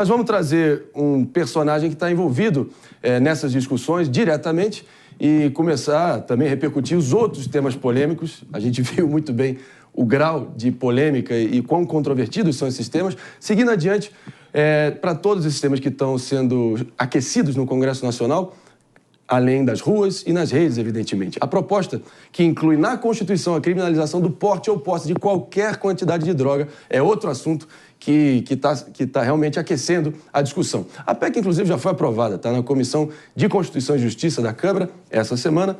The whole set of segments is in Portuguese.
Nós vamos trazer um personagem que está envolvido nessas discussões diretamente e começar também a repercutir os outros temas polêmicos. A gente viu muito bem o grau de polêmica e quão controvertidos são esses temas. Seguindo adiante, para todos esses temas que estão sendo aquecidos no Congresso Nacional, além das ruas e nas redes, evidentemente. A proposta que inclui na Constituição a criminalização do porte ou posse de qualquer quantidade de droga é outro assunto que tá realmente aquecendo a discussão. A PEC, inclusive, já foi aprovada, está na Comissão de Constituição e Justiça da Câmara essa semana.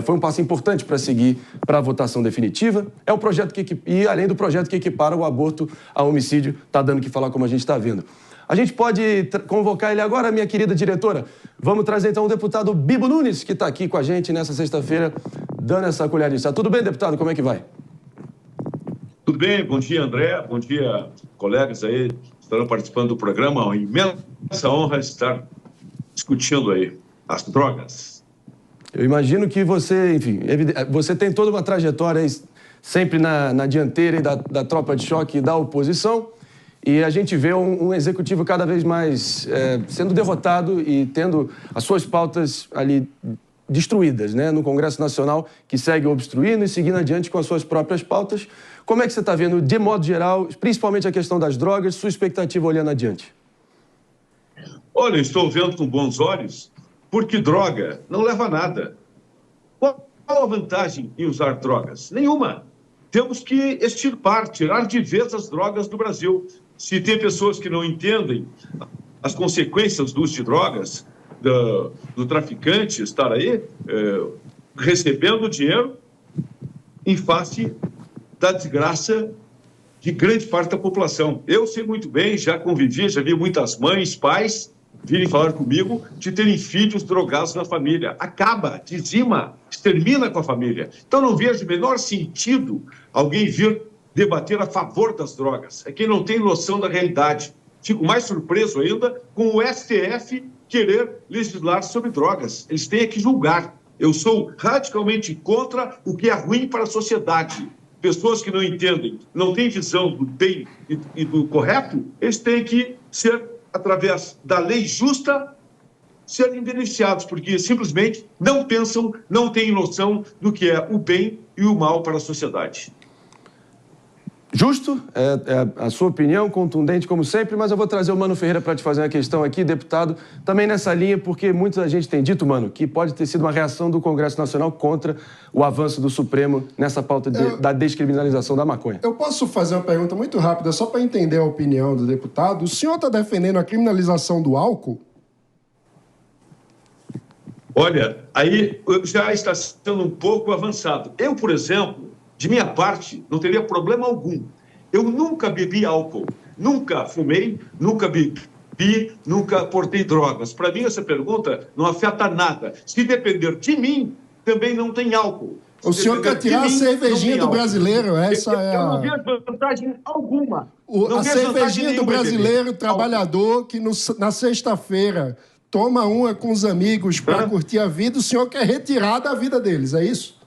Foi um passo importante para seguir para a votação definitiva. É um projeto e além do projeto que equipara o aborto ao homicídio, está dando o que falar, como a gente está vendo. A gente pode convocar ele agora, minha querida diretora. Vamos trazer então o deputado Bibo Nunes, que está aqui com a gente nessa sexta-feira, dando essa colher de chá. Tudo bem, deputado? Como é que vai? Tudo bem, bom dia, André. Bom dia, colegas aí que estarão participando do programa. Uma imensa honra estar discutindo aí as drogas. Eu imagino que você, enfim, você tem toda uma trajetória aí, sempre na dianteira aí da tropa de choque e da oposição. E a gente vê um executivo cada vez mais sendo derrotado e tendo as suas pautas ali destruídas, né? No Congresso Nacional, que segue obstruindo e seguindo adiante com as suas próprias pautas. Como é que você está vendo, de modo geral, principalmente a questão das drogas, sua expectativa olhando adiante? Olha, estou vendo com bons olhos, porque droga não leva a nada. Qual a vantagem em usar drogas? Nenhuma. Temos que extirpar, tirar de vez as drogas do Brasil. Se tem pessoas que não entendem as consequências do uso de drogas, do traficante estar aí recebendo dinheiro em face da desgraça de grande parte da população. Eu sei muito bem, já convivi, já vi muitas mães, pais virem falar comigo de terem filhos drogados na família. Acaba, dizima, extermina com a família. Então não vejo o menor sentido alguém vir debater a favor das drogas. É quem não tem noção da realidade. Fico mais surpreso ainda com o STF querer legislar sobre drogas. Eles têm que julgar. Eu sou radicalmente contra o que é ruim para a sociedade. Pessoas que não entendem, não têm visão do bem e do correto, eles têm que ser, através da lei justa, serem beneficiados, porque simplesmente não pensam, não têm noção do que é o bem e o mal para a sociedade. Justo, a sua opinião, contundente como sempre, mas eu vou trazer o Mano Ferreira para te fazer uma questão aqui, deputado, também nessa linha, porque muita gente tem dito, Mano, que pode ter sido uma reação do Congresso Nacional contra o avanço do Supremo nessa pauta da descriminalização da maconha. Eu posso fazer uma pergunta muito rápida, só para entender a opinião do deputado. O senhor está defendendo a criminalização do álcool? Olha, aí já está sendo um pouco avançado. Eu, por exemplo, de minha parte, não teria problema algum. Eu nunca bebi álcool, nunca fumei, nunca bebi, nunca portei drogas. Para mim, essa pergunta não afeta nada. Se depender de mim, também não tem álcool. O senhor quer tirar a cervejinha do brasileiro? Essa é a... Eu não vejo vantagem alguma. A cervejinha do brasileiro trabalhador que na sexta-feira toma uma com os amigos para curtir a vida, o senhor quer retirar da vida deles, é isso?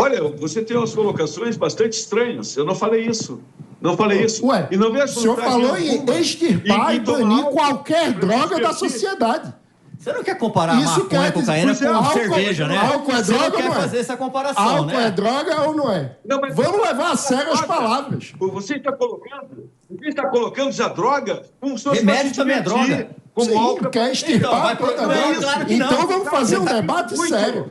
Olha, você tem umas colocações bastante estranhas. Eu não falei isso. Não falei isso. Ué, e não vejo o senhor falou em extirpar e banir qualquer droga da sociedade. Você não quer comparar isso maconha e cocaína com cerveja, né? Álcool é droga, você não quer fazer essa comparação, álcool né? É droga ou não é? Não, mas vamos levar a sério as palavras. Você está colocando já droga como se fosse remédio também é droga. Sim, álcool. Quer extirpar toda droga. Claro que então não. vamos fazer um debate sério.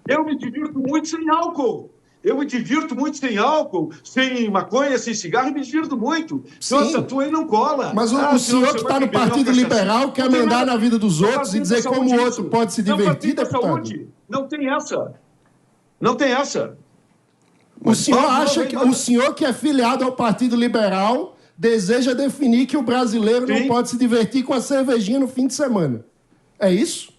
Eu me divirto muito sem álcool. Eu me divirto muito sem álcool, sem maconha, sem cigarro, eu me divirto muito. Sim. Nossa, tu aí não cola. Mas o senhor que está no Partido Liberal quer mandar na vida dos outros e dizer como o outro pode se divertir, deputado? Não tem essa. Não tem essa. O senhor acha que o senhor que é filiado ao Partido Liberal deseja definir que o brasileiro não pode se divertir com a cervejinha no fim de semana? É isso?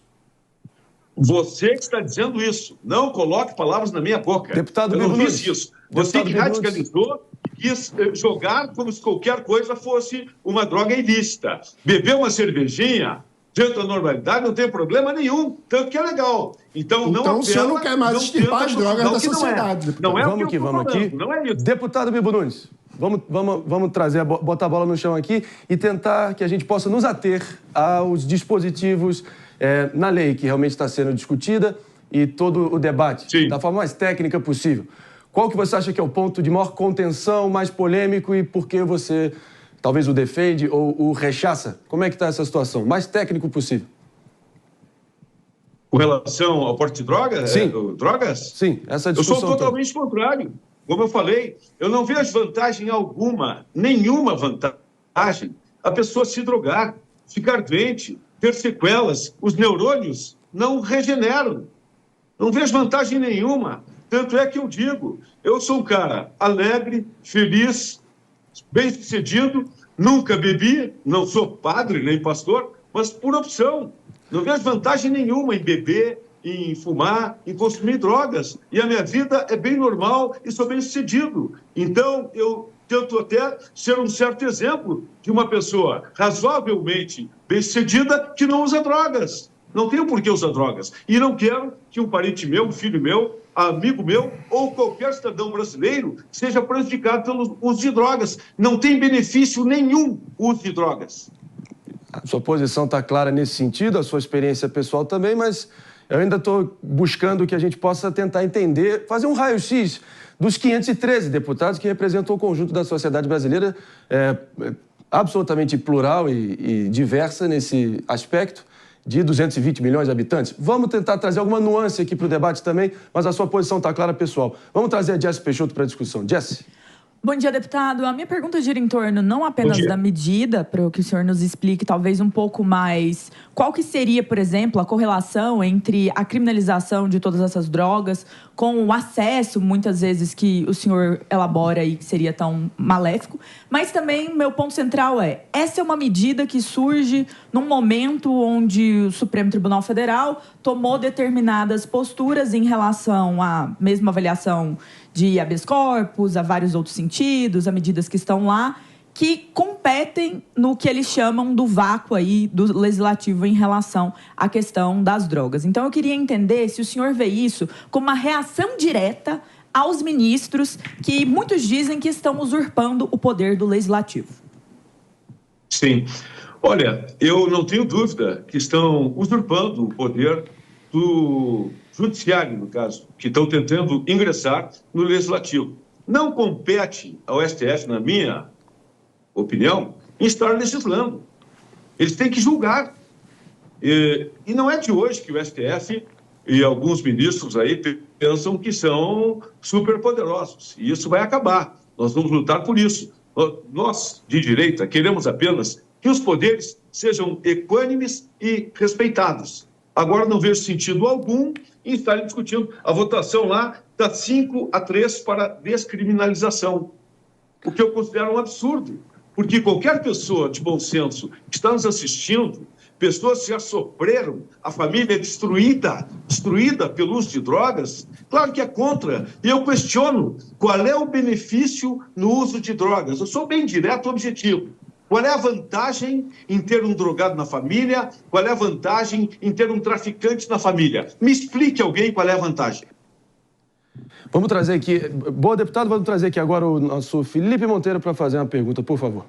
Você que está dizendo isso. Não coloque palavras na minha boca. Deputado, eu não disse isso. Você que radicalizou e quis jogar como se qualquer coisa fosse uma droga ilícita. Beber uma cervejinha dentro da normalidade não tem problema nenhum. Tanto que é legal. Então o senhor não quer mais extirpar as drogas da sociedade. Não é vamos o que eu vamos falando, aqui. não é isso. Deputado Bibo Nunes. vamos botar a bola no chão aqui e tentar que a gente possa nos ater aos dispositivos na lei que realmente está sendo discutida e todo o debate da forma mais técnica possível. Qual que você acha que é o ponto de maior contenção, mais polêmico e por que você talvez o defende ou o rechaça? Como é que está essa situação? Mais técnico possível. Com relação ao porte de drogas? Sim. Drogas? Sim, essa discussão. Eu sou totalmente contrário. Como eu falei, eu não vejo vantagem alguma, nenhuma vantagem, a pessoa se drogar, ficar doente, ter sequelas, os neurônios não regeneram. Não vejo vantagem nenhuma. Tanto é que eu digo, eu sou um cara alegre, feliz, bem-sucedido, nunca bebi, não sou padre nem pastor, mas por opção. Não vejo vantagem nenhuma em beber, em fumar, em consumir drogas. E a minha vida é bem normal e sou bem-sucedido. Então, eu tento até ser um certo exemplo de uma pessoa razoavelmente bem-sucedida que não usa drogas. Não tenho por que usar drogas. E não quero que um parente meu, um filho meu, amigo meu ou qualquer cidadão brasileiro seja prejudicado pelo uso de drogas. Não tem benefício nenhum o uso de drogas. A sua posição está clara nesse sentido, a sua experiência pessoal também, mas eu ainda estou buscando que a gente possa tentar entender, fazer um raio-x dos 513 deputados que representam o conjunto da sociedade brasileira, absolutamente plural e diversa nesse aspecto, de 220 milhões de habitantes. Vamos tentar trazer alguma nuance aqui para o debate também, mas a sua posição está clara, pessoal. Vamos trazer a Jessie Peixoto para a discussão. Jessie. Bom dia, deputado. A minha pergunta gira em torno não apenas da medida, para que o senhor nos explique talvez um pouco mais qual que seria, por exemplo, a correlação entre a criminalização de todas essas drogas com o acesso, muitas vezes, que o senhor elabora e que seria tão maléfico, mas também meu ponto central essa é uma medida que surge num momento onde o Supremo Tribunal Federal tomou determinadas posturas em relação à mesma avaliação de habeas corpus, a vários outros sentidos, a medidas que estão lá, que competem no que eles chamam do vácuo aí do legislativo em relação à questão das drogas. Então, eu queria entender se o senhor vê isso como uma reação direta aos ministros que muitos dizem que estão usurpando o poder do legislativo. Sim. Olha, eu não tenho dúvida que estão usurpando o poder do judiciário, no caso, que estão tentando ingressar no legislativo. Não compete ao STF, na minha opinião, em estar legislando. Eles têm que julgar. E não é de hoje que o STF e alguns ministros aí pensam que são superpoderosos. E isso vai acabar. Nós vamos lutar por isso. Nós, de direita, queremos apenas que os poderes sejam equânimes e respeitados. Agora não vejo sentido algum em estarem discutindo. A votação lá está 5-3 para descriminalização, o que eu considero um absurdo, porque qualquer pessoa de bom senso que está nos assistindo, pessoas que já sofreram, a família destruída pelo uso de drogas, claro que é contra. E eu questiono qual é o benefício no uso de drogas. Eu sou bem direto e objetivo. Qual é a vantagem em ter um drogado na família? Qual é a vantagem em ter um traficante na família? Me explique alguém qual é a vantagem. Vamos trazer aqui, boa deputado, vamos trazer aqui agora o nosso Felipe Monteiro para fazer uma pergunta, por favor.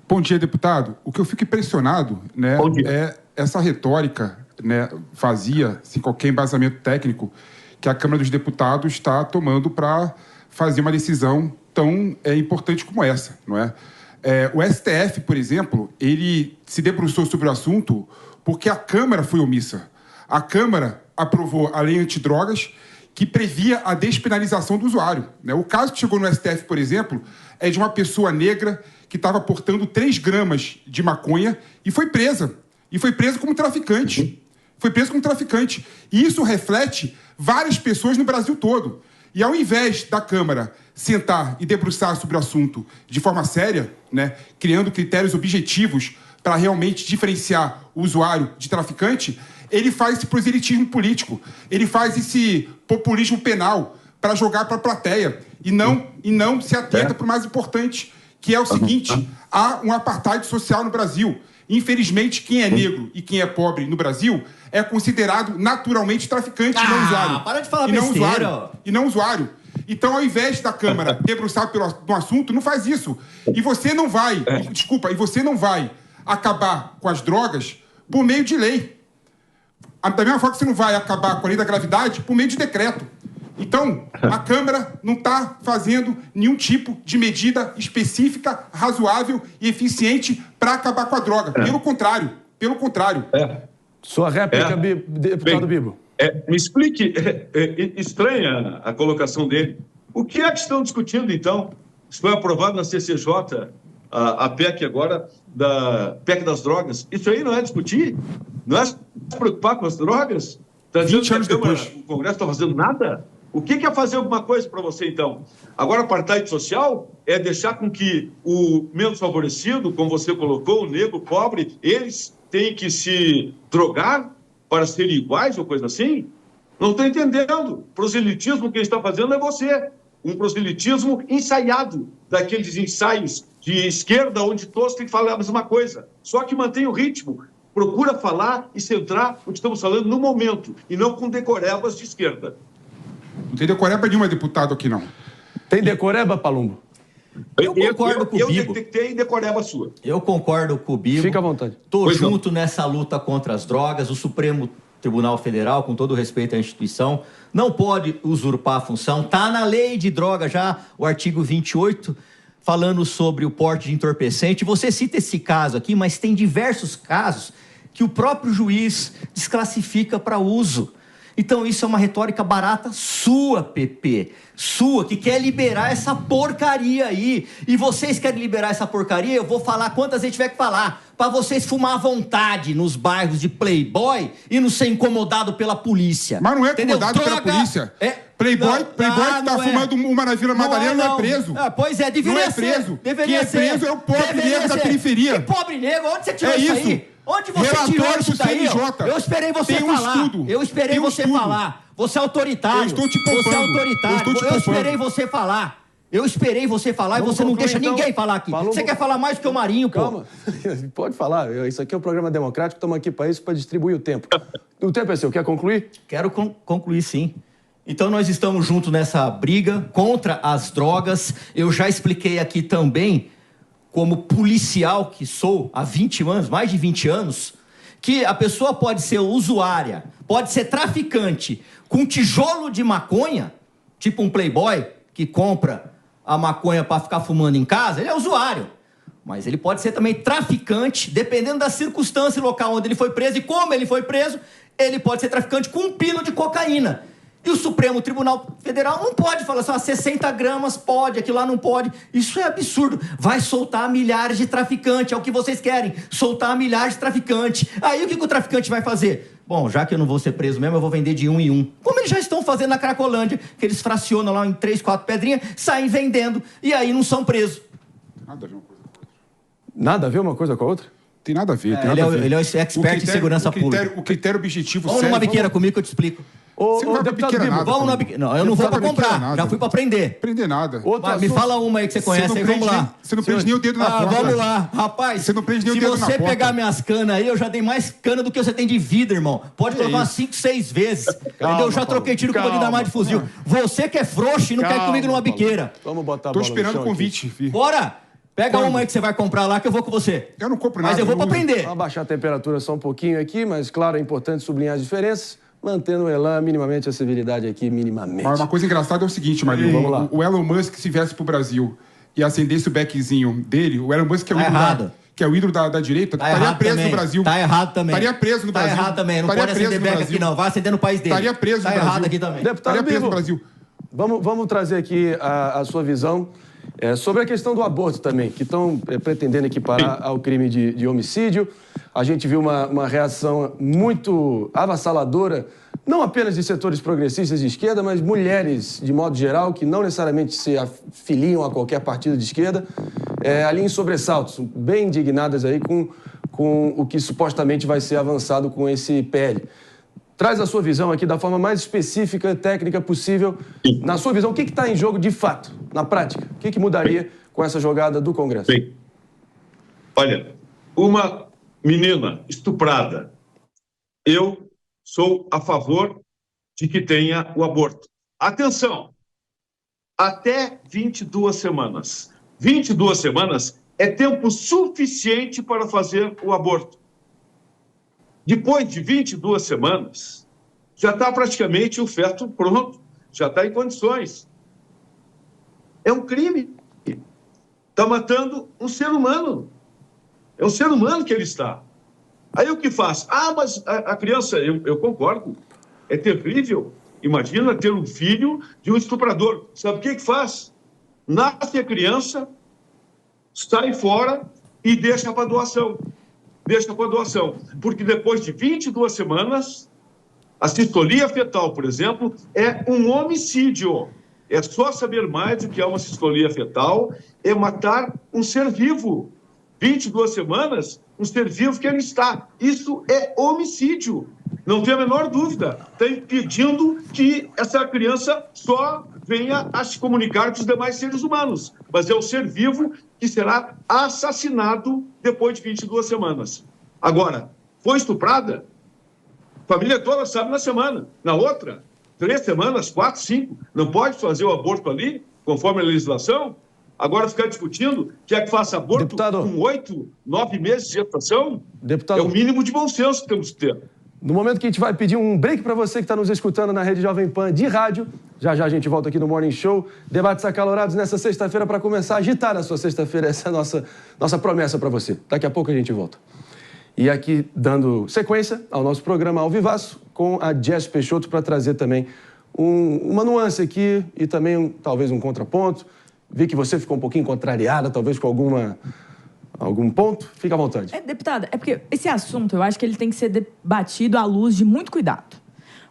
Bom dia, deputado. O que eu fico impressionado, né, é essa retórica, né, vazia, sem qualquer embasamento técnico, que a Câmara dos Deputados está tomando para fazer uma decisão tão importante como essa, não é? O STF, por exemplo, ele se debruçou sobre o assunto porque a Câmara foi omissa. A Câmara aprovou a lei antidrogas que previa a despenalização do usuário, né? O caso que chegou no STF, por exemplo, é de uma pessoa negra que estava portando 3 gramas de maconha e foi presa. E foi presa como traficante. Foi presa como traficante. E isso reflete várias pessoas no Brasil todo. E ao invés da Câmara sentar e debruçar sobre o assunto de forma séria, né, criando critérios objetivos para realmente diferenciar o usuário de traficante, ele faz esse proselitismo político, ele faz esse populismo penal para jogar para a plateia e não se atenta para o mais importante, que é o seguinte: há um apartheid social no Brasil. Infelizmente, quem é negro e quem é pobre no Brasil é considerado naturalmente traficante e não usuário. Para de falar besteira. E não usuário. Então, ao invés da Câmara debruçar no assunto, não faz isso. E você não vai, e você não vai acabar com as drogas por meio de lei. Da mesma forma que você não vai acabar com a lei da gravidade por meio de decreto. Então, a Câmara não está fazendo nenhum tipo de medida específica, razoável e eficiente para acabar com a droga. Pelo contrário. Sua réplica, deputado Bibo. Me explique, estranha a colocação dele. O que é que estão discutindo, então? Isso foi aprovado na CCJ, a PEC agora, da PEC das drogas. Isso aí não é discutir? Não é se preocupar com as drogas? Está dizendo que a Câmara, o Congresso está fazendo nada? O que é fazer alguma coisa para você, então? Agora, apartheid social é deixar com que o menos favorecido, como você colocou, o negro, o pobre, eles têm que se drogar para serem iguais ou coisa assim? Não estou entendendo. Proselitismo, quem está fazendo é você. Um proselitismo ensaiado, daqueles ensaios de esquerda, onde todos têm que falar a mesma coisa. Só que mantém o ritmo. Procura falar e centrar o que estamos falando no momento, e não com decorebas de esquerda. Não tem decoreba nenhuma, deputado, aqui, não. Tem decoreba, Palumbo? Eu concordo com o Bibo. Eu detectei decoreba sua. Eu concordo com o Bibo. Fica à vontade. Estou junto nessa luta contra as drogas. O Supremo Tribunal Federal, com todo respeito à instituição, não pode usurpar a função. Está na lei de droga já, o artigo 28, falando sobre o porte de entorpecente. Você cita esse caso aqui, mas tem diversos casos que o próprio juiz desclassifica para uso. Então isso é uma retórica barata sua, PP. Sua, que quer liberar essa porcaria aí. E vocês querem liberar essa porcaria? Eu vou falar quantas vezes tiver que falar. Para vocês fumar à vontade nos bairros de Playboy e não ser incomodado pela polícia. Mas não é incomodado pela polícia. Playboy que tá fumando uma na Vila Madalena não é preso. Pois é, deveria ser. Não é preso. Deveria Quem é preso é o pobre negro da periferia. Que pobre negro? Onde você tirou isso aí? Onde você tirou isso daí? Eu esperei você falar. Eu esperei você falar. Você é autoritário. Eu estou te poupando. Você é autoritário. Eu esperei você falar. Eu esperei você falar. Vamos e você não deixa então, ninguém falar aqui. Você quer falar mais do que o Marinho, pô? Calma. Pode falar. Isso aqui é um programa democrático. Estamos aqui para isso, para distribuir o tempo. O tempo é seu. Quer concluir? Quero concluir, sim. Então, nós estamos juntos nessa briga contra as drogas. Eu já expliquei aqui também, como policial que sou há 20 anos, mais de 20 anos, que a pessoa pode ser usuária, pode ser traficante com tijolo de maconha, tipo um playboy que compra a maconha para ficar fumando em casa, ele é usuário. Mas ele pode ser também traficante, dependendo da circunstância local onde ele foi preso e como ele foi preso, ele pode ser traficante com um pino de cocaína. E o Supremo Tribunal Federal não pode falar assim, 60 gramas pode, aquilo lá não pode. Isso é absurdo. Vai soltar milhares de traficantes, é o que vocês querem, soltar milhares de traficantes. Aí o que o traficante vai fazer? Bom, já que eu não vou ser preso mesmo, eu vou vender de 1 em 1. Como eles já estão fazendo na Cracolândia, que eles fracionam lá em 3, 4 pedrinhas, saem vendendo, e aí não são presos. Nada a ver uma coisa com a outra. Nada a ver uma coisa com a outra? Tem nada a ver, tem nada a ver. Ele é o expert em segurança pública. O critério objetivo Vamos numa biqueira comigo que eu te explico. Você não vai pra biqueira nada. Vamos na biqueira. Não, eu não vou pra comprar. Já fui pra aprender. Aprender nada. Me fala uma aí que você conhece, aí vamos lá. Você não prende nem o dedo na porta. Vamos lá. Rapaz, você não prende nem o dedo na porta. Se você pegar minhas canas aí, eu já dei mais cana do que você tem de vida, irmão. Pode colocar umas 5, 6 vezes. Entendeu? Eu já troquei tiro com o bandido armado de fuzil. Você que é frouxo e não quer ir comigo numa biqueira. Vamos botar a Tô bola no esperando chão o convite, filho. Bora! Pega uma aí que você vai comprar lá que eu vou com você. Eu não compro nada. Mas eu vou pra aprender. Vamos abaixar a temperatura só um pouquinho aqui, mas claro, é importante sublinhar as diferenças, mantendo o Elan minimamente, a civilidade aqui minimamente. Mas uma coisa engraçada é o seguinte, Marinho. Vamos lá. O Elon Musk, se viesse pro Brasil e acendesse o beckzinho dele, o Elon Musk, que é o ídolo da direita, estaria preso no Brasil. Tá errado também. Estaria preso no Brasil. Tá errado também. Não pode acender beck aqui, não. Vai acender no país dele. Estaria preso no Brasil. Tá errado aqui também. Deputado Estaria preso Bibo, no Brasil. Vamos trazer aqui a sua visão sobre a questão do aborto também, que estão pretendendo equiparar ao crime de homicídio. A gente viu uma reação muito avassaladora, não apenas de setores progressistas de esquerda, mas mulheres, de modo geral, que não necessariamente se afiliam a qualquer partido de esquerda, ali em sobressaltos, bem indignadas aí com o que supostamente vai ser avançado com esse PL. Traz a sua visão aqui da forma mais específica, técnica possível. Na sua visão, o que está em jogo de fato, na prática? O que mudaria com essa jogada do Congresso? Bem, olha, uma menina estuprada, eu sou a favor de que tenha o aborto. Atenção, até 22 semanas. 22 semanas é tempo suficiente para fazer o aborto. Depois de 22 semanas, já está praticamente o feto pronto, já está em condições. É um crime. Está matando um ser humano. É um ser humano que ele está. Aí o que faz? Mas a criança, eu concordo, é terrível. Imagina ter um filho de um estuprador. Sabe o que faz? Nasce a criança, sai fora e deixa para doação. Deixa para doação. Porque depois de 22 semanas, a sistolia fetal, por exemplo, é um homicídio. É só saber mais do que é uma sistolia fetal, é matar um ser vivo. 22 semanas, um ser vivo que ele está. Isso é homicídio. Não tem a menor dúvida. Está impedindo que essa criança só venha a se comunicar com os demais seres humanos. Mas é o ser vivo que será assassinado depois de 22 semanas. Agora, foi estuprada? A família toda sabe na semana. Na outra, 3 semanas, 4, 5. Não pode fazer o aborto ali, conforme a legislação? Agora ficar discutindo que faça aborto com 8, 9 meses de gestação? É o mínimo de bom senso que temos que ter. No momento que a gente vai pedir um break para você que está nos escutando na Rede Jovem Pan de rádio, já a gente volta aqui no Morning Show. Debates acalorados nessa sexta-feira para começar a agitar a sua sexta-feira. Essa é a nossa promessa para você. Daqui a pouco a gente volta. E aqui, dando sequência ao nosso programa ao vivaço, com a Jess Peixoto para trazer também uma nuance aqui e também talvez um contraponto. Vi que você ficou um pouquinho contrariada, talvez com algum ponto. Fica à vontade. Deputada, é porque esse assunto, eu acho que ele tem que ser debatido à luz de muito cuidado.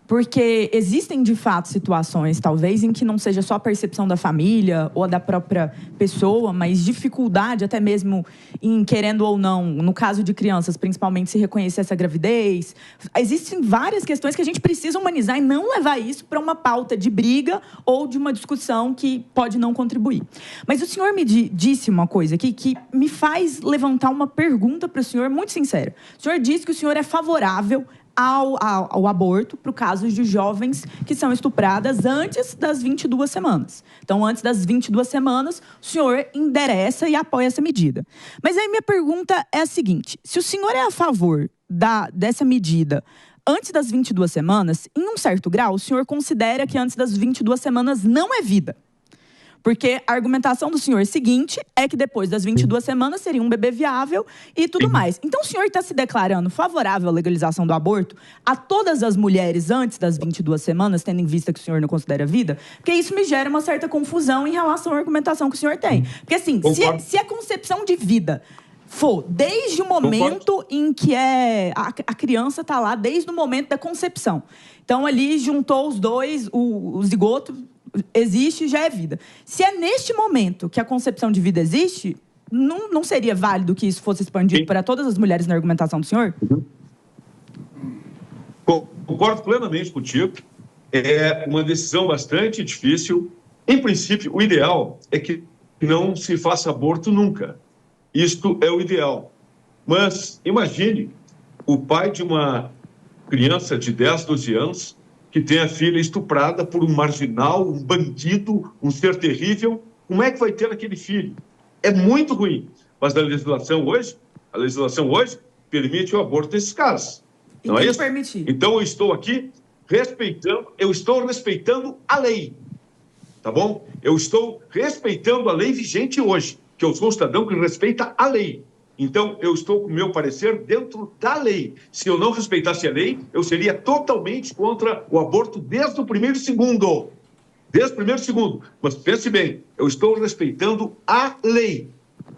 Porque existem, de fato, situações, talvez, em que não seja só a percepção da família ou da própria pessoa, mas dificuldade até mesmo em, querendo ou não, no caso de crianças, principalmente, se reconhecer essa gravidez. Existem várias questões que a gente precisa humanizar e não levar isso para uma pauta de briga ou de uma discussão que pode não contribuir. Mas o senhor me disse uma coisa aqui que me faz levantar uma pergunta para o senhor muito sincera. O senhor disse que o senhor é favorável ao aborto para o caso de jovens que são estupradas antes das 22 semanas. Então, antes das 22 semanas, o senhor endereça e apoia essa medida. Mas aí minha pergunta é a seguinte: se o senhor é a favor dessa medida antes das 22 semanas, em um certo grau, o senhor considera que antes das 22 semanas não é vida? Porque a argumentação do senhor seguinte é que depois das 22 semanas seria um bebê viável e tudo mais. Então, o senhor está se declarando favorável à legalização do aborto a todas as mulheres antes das 22 semanas, tendo em vista que o senhor não considera vida? Porque isso me gera uma certa confusão em relação à argumentação que o senhor tem. Porque, assim, se a concepção de vida for desde o momento em que a criança está lá, desde o momento da concepção. Então, ali, juntou os dois, o zigoto existe, já é vida. Se é neste momento que a concepção de vida existe, não seria válido que isso fosse expandido para todas as mulheres na argumentação do senhor? Concordo plenamente contigo. É uma decisão bastante difícil. Em princípio, o ideal é que não se faça aborto nunca. Isto é o ideal. Mas imagine o pai de uma criança de 10, 12 anos que tem a filha estuprada por um marginal, um bandido, um ser terrível. Como é que vai ter aquele filho? É muito ruim. Mas a legislação hoje permite o aborto nesses casos. Não é isso? Permitir. Então eu estou aqui respeitando a lei. Tá bom? Eu estou respeitando a lei vigente hoje, que eu sou um cidadão que respeita a lei. Então, eu estou com o meu parecer dentro da lei. Se eu não respeitasse a lei, eu seria totalmente contra o aborto desde o primeiro segundo. Desde o primeiro segundo. Mas pense bem, eu estou respeitando a lei.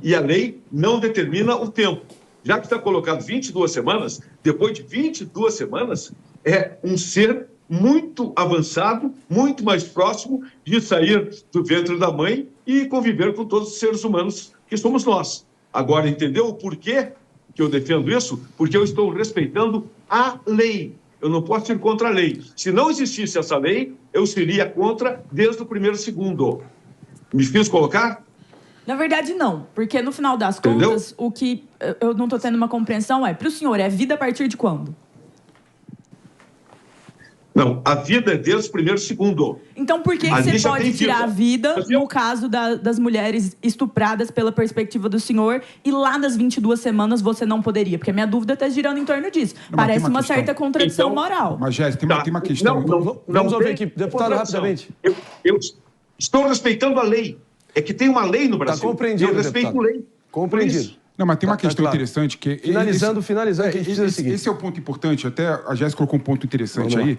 E a lei não determina o tempo. Já que está colocado 22 semanas, depois de 22 semanas, é um ser muito avançado, muito mais próximo de sair do ventre da mãe e conviver com todos os seres humanos que somos nós. Agora, entendeu o porquê que eu defendo isso? Porque eu estou respeitando a lei. Eu não posso ir contra a lei. Se não existisse essa lei, eu seria contra desde o primeiro segundo. Me fiz colocar? Na verdade, não. Porque, no final das contas, o que eu não estou tendo uma compreensão para o senhor, é vida a partir de quando? Não, a vida é desde o primeiro segundo. Então por que você pode tirar a vida no caso das mulheres estupradas pela perspectiva do senhor e lá nas 22 semanas você não poderia? Porque a minha dúvida está girando em torno disso. Parece uma certa contradição moral. Mas, Jéssica, tem uma questão. Vamos ouvir aqui, deputado, rapidamente. Eu estou respeitando a lei. É que tem uma lei no Brasil. Está compreendido, eu respeito deputado. lei. Compreendido. Não, mas tem uma questão interessante que... Finalizando, que a gente precisa seguir. Esse é o ponto importante, até a Jéssica colocou um ponto interessante aí,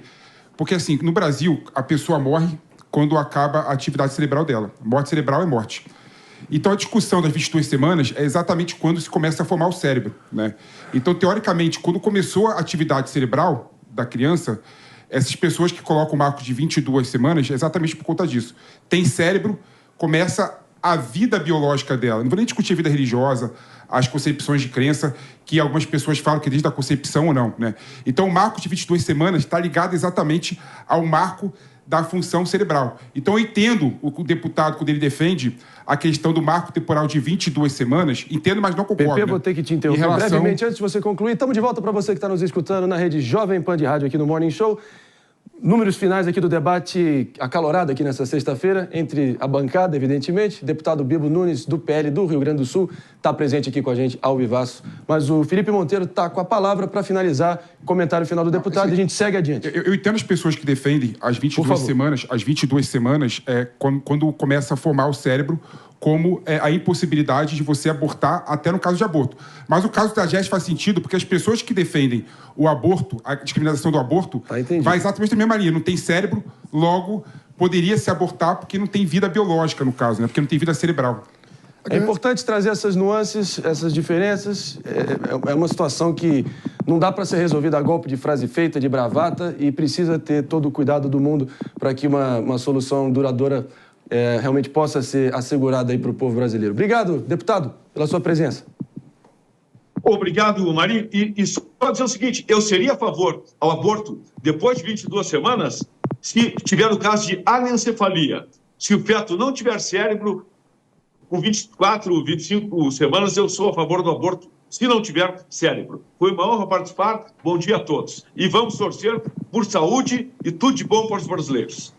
porque assim, no Brasil, a pessoa morre quando acaba a atividade cerebral dela. Morte cerebral é morte. Então, a discussão das 22 semanas é exatamente quando se começa a formar o cérebro, né? Então, teoricamente, quando começou a atividade cerebral da criança, essas pessoas que colocam o marco de 22 semanas, é exatamente por conta disso. Tem cérebro, começa a vida biológica dela. Não vou nem discutir a vida religiosa, as concepções de crença, que algumas pessoas falam que é desde a concepção ou não, né? Então, o marco de 22 semanas está ligado exatamente ao marco da função cerebral. Então, eu entendo o deputado, quando ele defende a questão do marco temporal de 22 semanas, entendo, mas não concordo. Pepe, vou ter que te interromper brevemente antes de você concluir. Estamos de volta para você que está nos escutando na rede Jovem Pan de Rádio aqui no Morning Show. Números finais aqui do debate acalorado aqui nessa sexta-feira, entre a bancada, evidentemente. Deputado Bibo Nunes, do PL do Rio Grande do Sul, está presente aqui com a gente ao vivaço. Mas o Felipe Monteiro está com a palavra para finalizar o comentário final do deputado e a gente segue adiante. Eu entendo as pessoas que defendem as 22 semanas, quando começa a formar o cérebro, como a impossibilidade de você abortar, até no caso de aborto. Mas o caso da Jéssica faz sentido, porque as pessoas que defendem o aborto, a discriminação do aborto, vai exatamente na mesma linha. Não tem cérebro, logo poderia se abortar porque não tem vida biológica, no caso, né? Porque não tem vida cerebral. É importante trazer essas nuances, essas diferenças. É uma situação que não dá para ser resolvida a golpe de frase feita, de bravata, e precisa ter todo o cuidado do mundo para que uma solução duradoura realmente possa ser assegurada aí para o povo brasileiro. Obrigado, deputado, pela sua presença. Obrigado, Marinho. E só dizer o seguinte, eu seria a favor ao aborto depois de 22 semanas se tiver o caso de anencefalia. Se o feto não tiver cérebro, com 24, 25 semanas, eu sou a favor do aborto se não tiver cérebro. Foi uma honra participar. Bom dia a todos. E vamos torcer por saúde e tudo de bom para os brasileiros.